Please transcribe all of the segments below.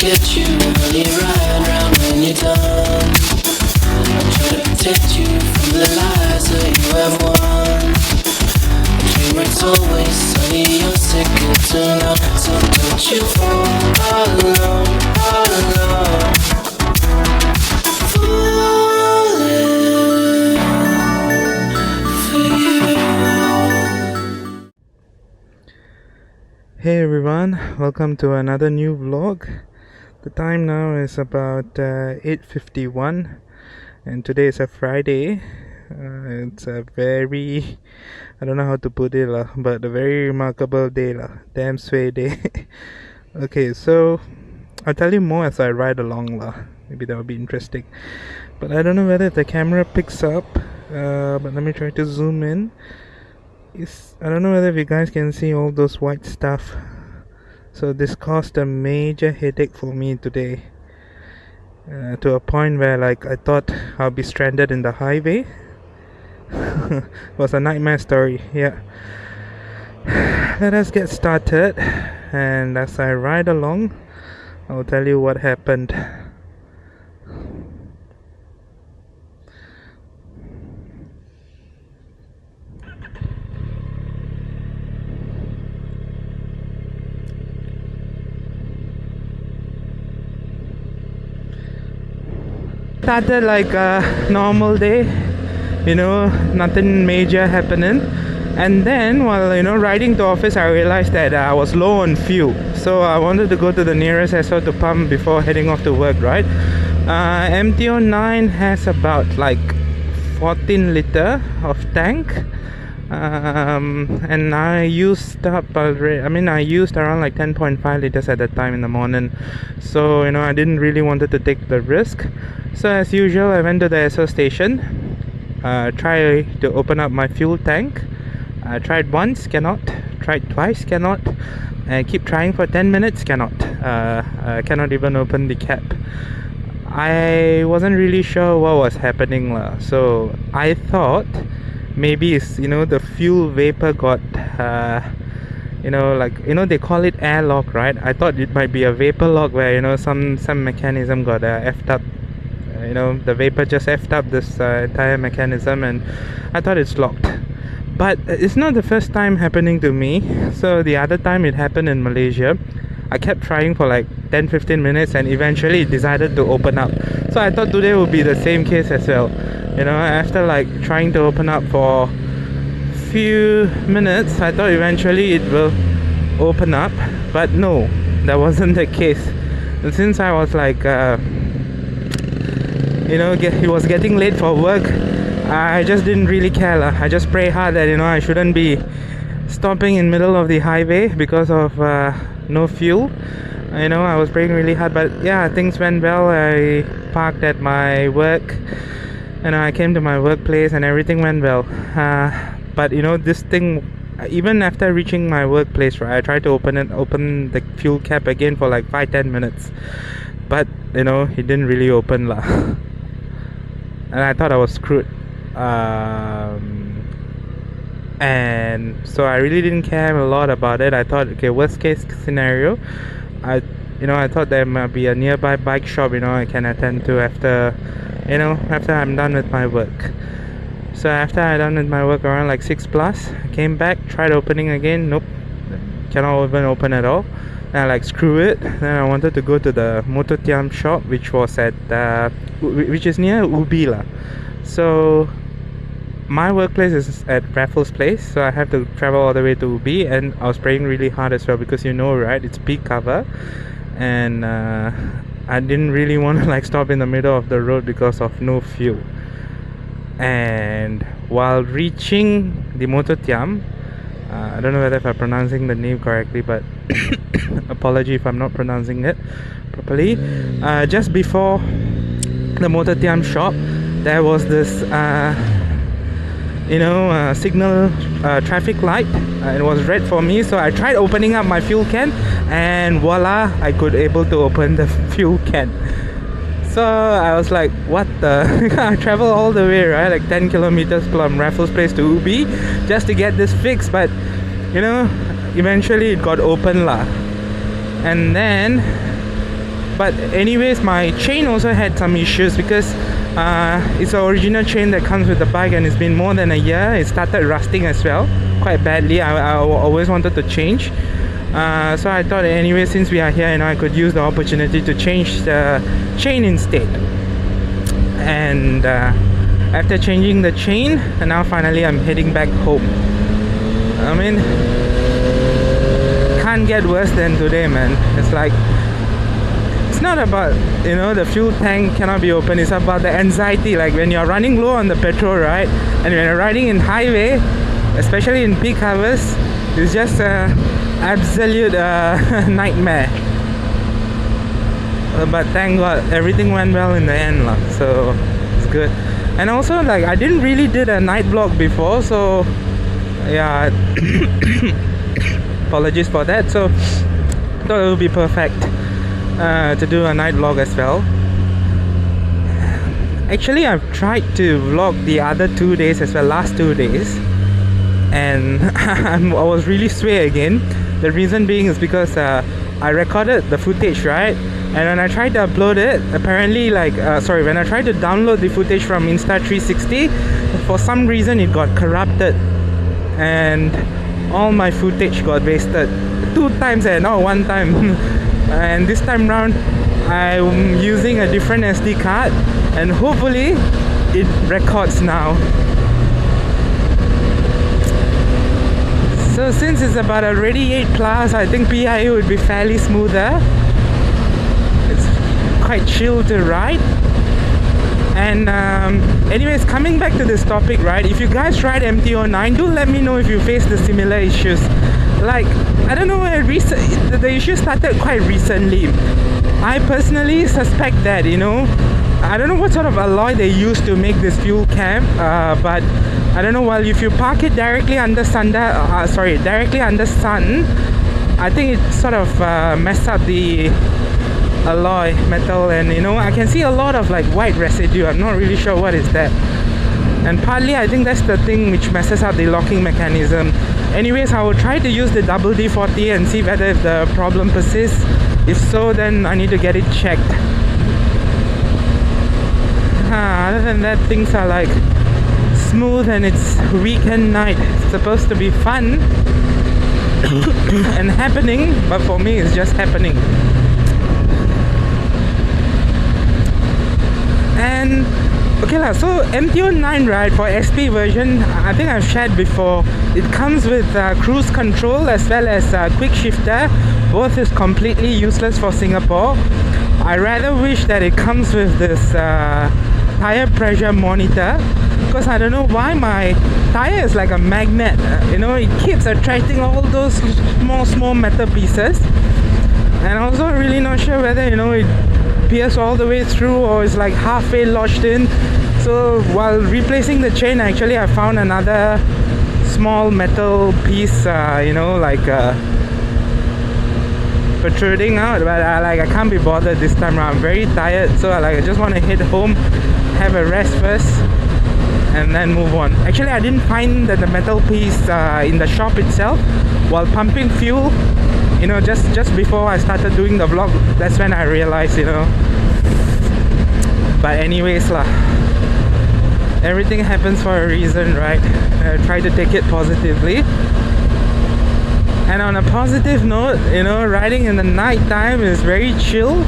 get you, honey, right round when you're done. I try to protect you from the lies that you have won. Dream wreck's always sunny, you're second to none. So don't you fall all alone, all alone. Hey everyone, welcome to another new vlog. The time now is about 8:51 and today is a Friday. It's a very, I don't know how to put it lah, but a very remarkable day lah. Damn sway day. Okay, so I'll tell you more as I ride along lah. Maybe that will be interesting. But I don't know whether the camera picks up, but let me try to zoom in. I don't know whether you guys can see all those white stuff. So this caused a major headache for me today, to a point where like I thought I'll be stranded in the highway. It was a nightmare story. Yeah, let us get started, and as I ride along I'll tell you what happened. Started like a normal day, nothing major happening, and then while riding to office I realized that I was low on fuel, so I wanted to go to the nearest Esso to pump before heading off to work, right? MT09 has about like 14 liter of tank, and I used around like 10.5 liters at that time in the morning, so I didn't really wanted to take the risk. So as usual, I went to the Esso station, tried to open up my fuel tank. I tried once, cannot. Tried twice, cannot. And keep trying for 10 minutes, cannot. Cannot even open the cap. I wasn't really sure what was happening, so I thought maybe it's the fuel vapor got they call it air lock, right? I thought it might be a vapor lock where some mechanism got effed up. The vapor just effed up this entire mechanism, and I thought it's locked. But it's not the first time happening to me. So the other time it happened in Malaysia. I kept trying for like 10-15 minutes and eventually it decided to open up. So I thought today would be the same case as well. After like trying to open up for few minutes, I thought eventually it will open up, but no, that wasn't the case. And since I was like it was getting late for work, I just didn't really care. I just pray hard that I shouldn't be stopping in middle of the highway because of no fuel. I was praying really hard, but yeah, things went well. I parked at my work and I came to my workplace and everything went well. But this thing, even after reaching my workplace, right, I tried to open the fuel cap again for like 5-10 minutes, but it didn't really open lah. And I thought I was screwed, and so I really didn't care a lot about it. I thought, okay, worst case scenario, I thought there might be a nearby bike shop I can attend to after I'm done with my work. So after I done with my work around like 6+, I came back, tried opening again, nope, cannot even open at all. And I like, screw it. Then I wanted to go to the Mototiam shop, which was at which is near Ubi lah. So my workplace is at Raffles Place, so I have to travel all the way to Ubi, and I was praying really hard as well because right, it's peak cover, and I didn't really want to like stop in the middle of the road because of no fuel. And while reaching the Mototiam, I don't know whether if I'm pronouncing the name correctly, but apology if I'm not pronouncing it properly. Just before the Mototiam shop, there was this signal traffic light. It was red for me, so I tried opening up my fuel can, and voila, I could able to open the fuel can. So I was like, what the I travel all the way, right, like 10 kilometers from Raffles Place to Ubi just to get this fixed, but eventually it got open lah. And then But anyways, my chain also had some issues because it's the original chain that comes with the bike, and it's been more than a year. It started rusting as well, quite badly. I always wanted to change. So I thought anyway, since we are here, I could use the opportunity to change the chain instead. And after changing the chain, and now finally I'm heading back home. I mean, can't get worse than today, man. It's like, it's not about, the fuel tank cannot be open. It's about the anxiety, like when you're running low on the petrol, right? And when you're riding in highway, especially in peak hours, it's just absolute nightmare. But thank God everything went well in the end, so it's good. And also, like, I didn't really did a night vlog before, so yeah. Apologies for that. So I thought it would be perfect to do a night vlog as well. Actually, I've tried to vlog the other 2 days as well, last 2 days, and I was really sway again. The reason being is because I recorded the footage, right? And when I tried to upload it, apparently, when I tried to download the footage from Insta360, for some reason it got corrupted, and all my footage got wasted 2 times, and not 1 time. And this time round, I'm using a different SD card, and hopefully it records now. So since it's about already 8 plus, I think PIA would be fairly smoother. It's quite chill to ride. And anyways, coming back to this topic, right? If you guys ride MT09, do let me know if you face the similar issues. Like, I don't know, the issue started quite recently. I personally suspect that, I don't know what sort of alloy they use to make this fuel cam, but I don't know. Well, if you park it directly under sun, I think it sort of messed up the alloy metal, and I can see a lot of like white residue. I'm not really sure what is that, and partly I think that's the thing which messes up the locking mechanism. Anyways, I will try to use the WD-40 and see whether if the problem persists. If so, then I need to get it checked. Other than that, things are like smooth, and it's weekend night. It's supposed to be fun and happening, but for me it's just happening. And okay lah, so MT09, right, for SP version, I think I've shared before, it comes with cruise control as well as quick shifter. Both is completely useless for Singapore. I rather wish that it comes with this tire pressure monitor, because I don't know why my tire is like a magnet. It keeps attracting all those small metal pieces, and I'm also really not sure whether it pierces all the way through or it's like halfway lodged in. So while replacing the chain, actually I found another small metal piece, protruding out, but I can't be bothered this time around. I'm very tired, so I just want to head home, have a rest first, and then move on. Actually, I didn't find that the metal piece in the shop itself while pumping fuel. Just before I started doing the vlog, that's when I realized, But anyways lah, everything happens for a reason, right? I try to take it positively. And on a positive note, riding in the night time is very chill.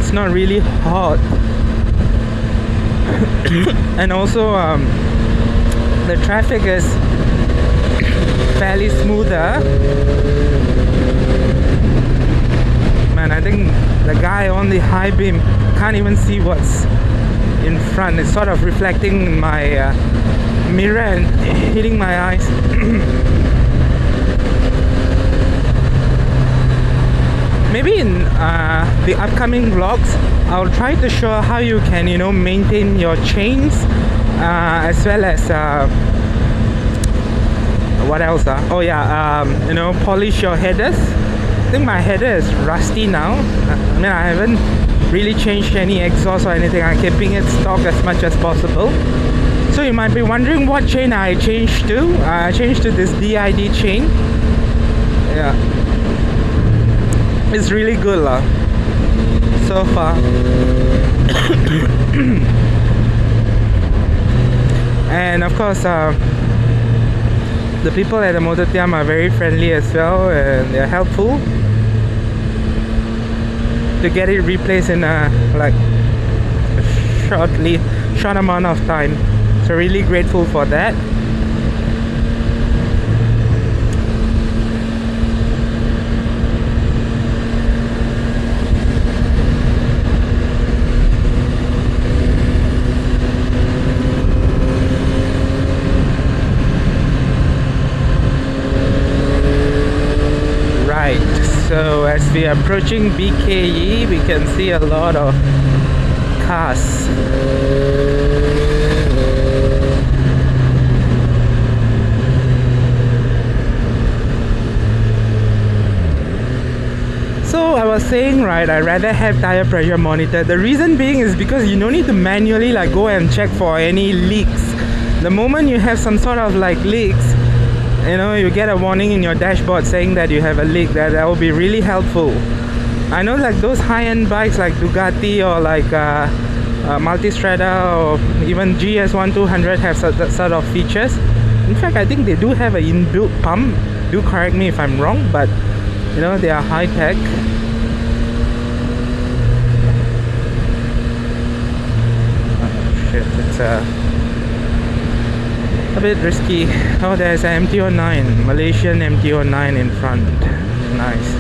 It's not really hot. And also the traffic is fairly smoother. Man, I think the guy on the high beam can't even see what's in front. It's sort of reflecting in my mirror and hitting my eyes. Maybe in the upcoming vlogs, I'll try to show how you can, maintain your chains, as well as what else? Polish your headers. I think my header is rusty now. I haven't really changed any exhaust or anything. I'm keeping it stock as much as possible. So you might be wondering what chain I changed to. I changed to this DID chain. Yeah. It's really good lah, so far. And of course, the people at the Motortiam are very friendly as well, and they're helpful to get it replaced in a short amount of time. So really grateful for that. So as we are approaching BKE, we can see a lot of cars. So I was saying, right, I'd rather have tire pressure monitor. The reason being is because you don't need to manually go and check for any leaks. The moment you have some sort of leaks, you get a warning in your dashboard saying that you have a leak. That will be really helpful. I know those high-end bikes like Ducati or Multistrada or even GS1200 have that sort of features. In fact, I think they do have an inbuilt pump. Do correct me if I'm wrong, but they are high-tech. Oh shit, it's a bit risky. Oh, there's an MT09, Malaysian MT09 in front. Nice.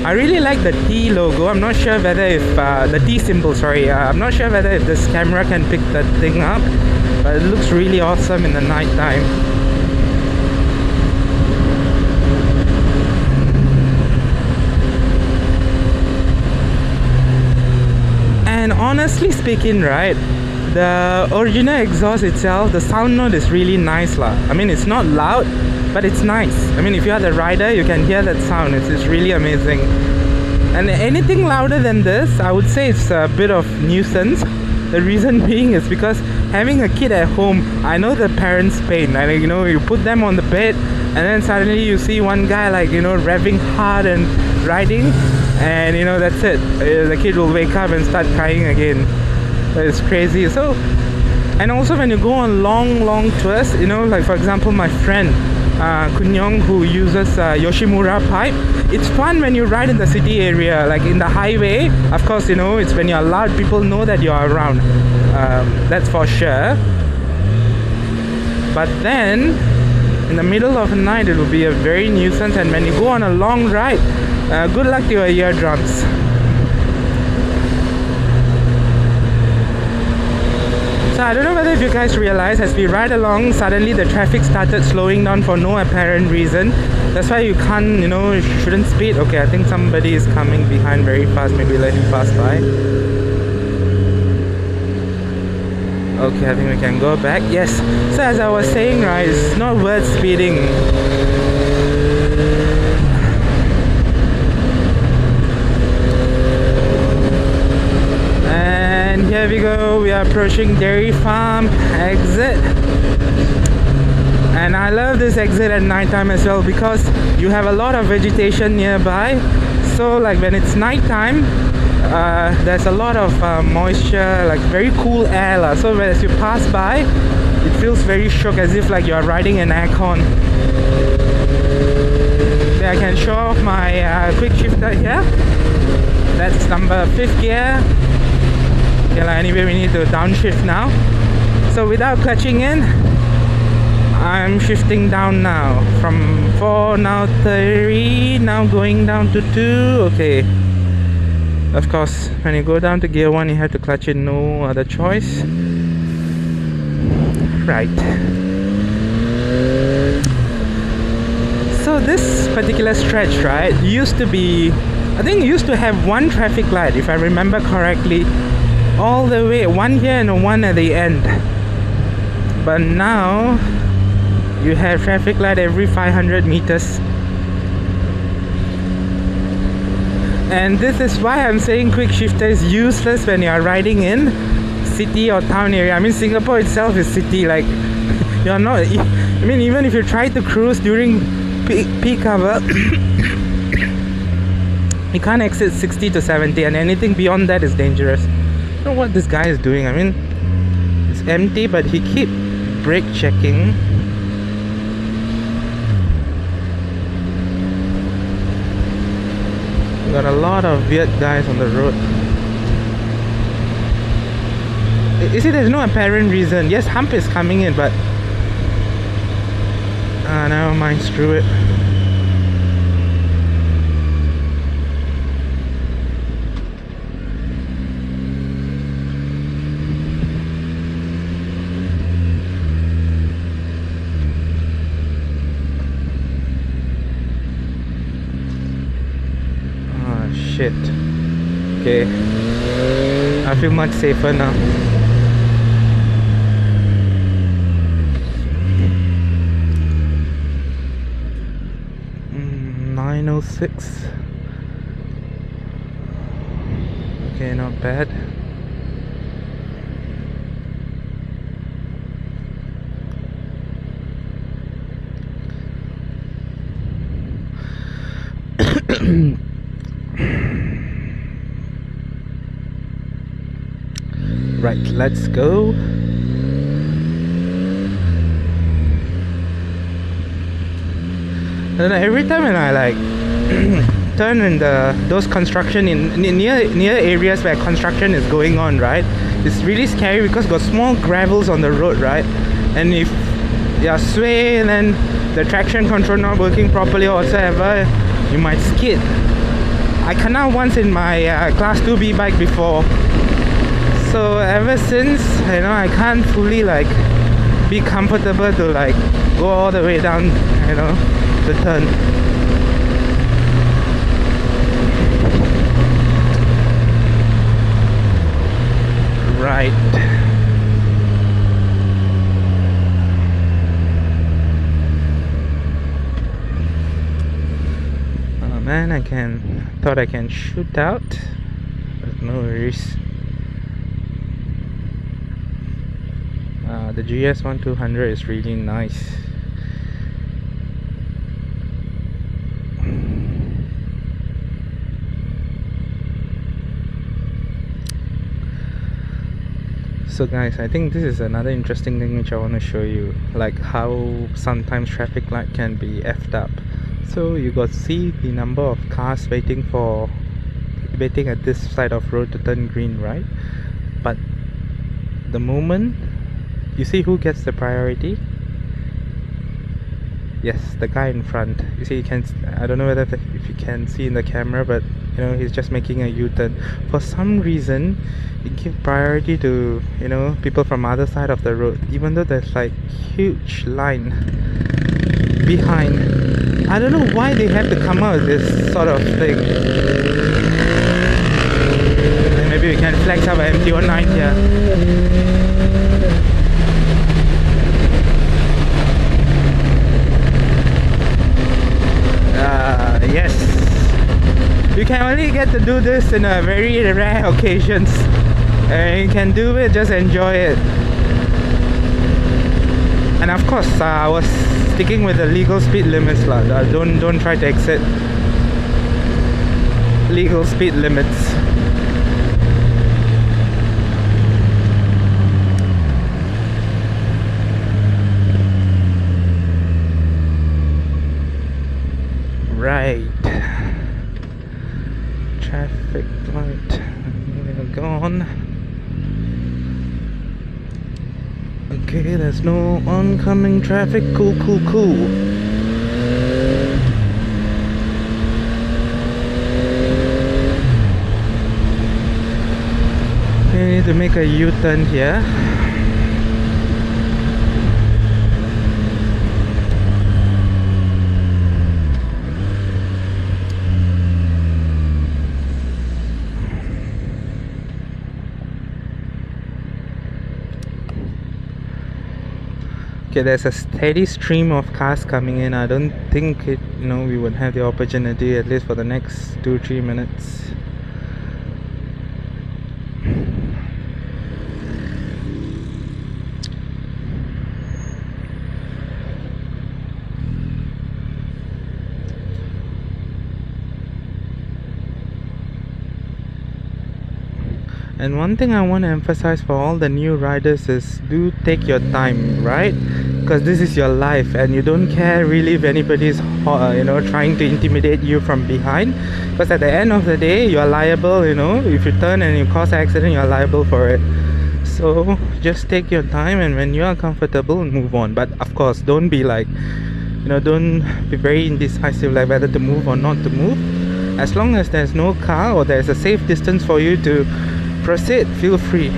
I really like the T logo. I'm not sure whether if the T symbol, sorry. I'm not sure whether if this camera can pick that thing up, but it looks really awesome in the night time. And honestly speaking, right, the original exhaust itself, the sound note is really nice lah. I mean, it's not loud, but it's nice. I mean, if you are the rider, you can hear that sound. It's really amazing. And anything louder than this, I would say it's a bit of nuisance. The reason being is because having a kid at home, I know the parents' pain. And you put them on the bed, and then suddenly you see one guy revving hard and riding, and that's it. The kid will wake up and start crying again. It's crazy. So, and also when you go on long tours, for example, my friend Kunyong, who uses Yoshimura pipe, it's fun when you ride in the city area, in the highway. Of course, it's when you're loud, people know that you're around. That's for sure. But then in the middle of the night, it will be a very nuisance. And when you go on a long ride, good luck to your eardrums. So I don't know whether if you guys realize, as we ride along, suddenly the traffic started slowing down for no apparent reason. That's why you can't, shouldn't speed. Okay, I think somebody is coming behind very fast. Maybe let him pass by. Okay, I think we can go back. Yes. So as I was saying, right, it's not worth speeding. And here we go, we are approaching Dairy Farm exit. And I love this exit at night time as well, because you have a lot of vegetation nearby. So when it's night time, there's a lot of moisture, very cool air. So as you pass by, it feels very shook, as if you're riding an aircon. Then I can show off my quick shifter here. That's number 5th gear. Okay, anyway, we need to downshift now. So without clutching in, I'm shifting down now. From 4, now 3, now going down to 2. Okay. Of course, when you go down to gear 1, you have to clutch in, no other choice. Right. So this particular stretch, right, used to be, I think it used to have one traffic light, if I remember correctly, all the way, one here and one at the end. But now you have traffic light every 500 meters. And this is why I'm saying quick shifter is useless when you are riding in city or town area. I mean, Singapore itself is city. You're not, I mean, even if you try to cruise during peak hour, You can't exit 60 to 70, and anything beyond that is dangerous. I don't know what this guy is doing. I mean, it's empty, but he keep brake checking. Got a lot of weird guys on the road. You see, there's no apparent reason. Yes, hump is coming in, but never mind, screw it. Oh shit. Okay, I feel much safer now. .906. Okay, not bad. Right, let's go. And every time when I like turn in those construction in near areas where construction is going on, right, it's really scary because got small gravels on the road, right, and if you sway and then the traction control not working properly or whatsoever, you might skid. I cannot once in my class 2B bike before, so ever since, you know, I can't fully like be comfortable to like go all the way down, you know, the turn. Right. Oh man, thought I can shoot out, but no worries. The GS1200 is really nice. So guys, I think this is another interesting thing which I want to show you, like how sometimes traffic light can be effed up. So you got to see the number of cars waiting at this side of road to turn green, right? But the moment you see who gets the priority, yes, the guy in front. You see, I don't know whether if you can see in the camera, but you know, he's just making a U-turn. For some reason, you give priority to, you know, people from other side of the road, even though there's like huge line behind. I don't know why they have to come out with this sort of thing. And maybe we can flex our MT09 Night here. Yes, you can only get to do this in a very rare occasions, and you can do it, just enjoy it. And of course, I was sticking with the legal speed limits lah. Don't try to exit legal speed limits. Right, traffic light, we're gone. Okay, there's no oncoming traffic. Cool. We need to make a U-turn here. Okay, there's a steady stream of cars coming in. I don't think we would have the opportunity, at least for the next 2-3 minutes. And one thing I want to emphasize for all the new riders is do take your time, right? Because this is your life and you don't care really if anybody's trying to intimidate you from behind, because at the end of the day you're liable. If you turn and you cause accident, you're liable for it. So just take your time, and when you are comfortable, move on. But of course, don't be like, don't be very indecisive, like whether to move or not to move. As long as there's no car or there's a safe distance for you to proceed, feel free.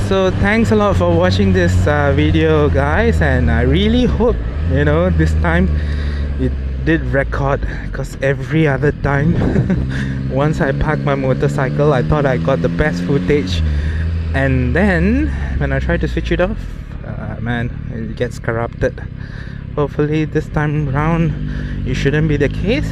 So thanks a lot for watching this video, guys, and I really hope this time it did record, because every other time once I parked my motorcycle, I thought I got the best footage, and then when I tried to switch it off, man, it gets corrupted. Hopefully this time round it shouldn't be the case,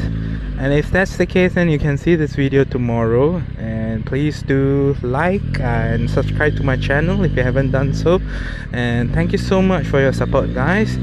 and if that's the case, then you can see this video tomorrow. And please do like and subscribe to my channel if you haven't done so, and thank you so much for your support, guys.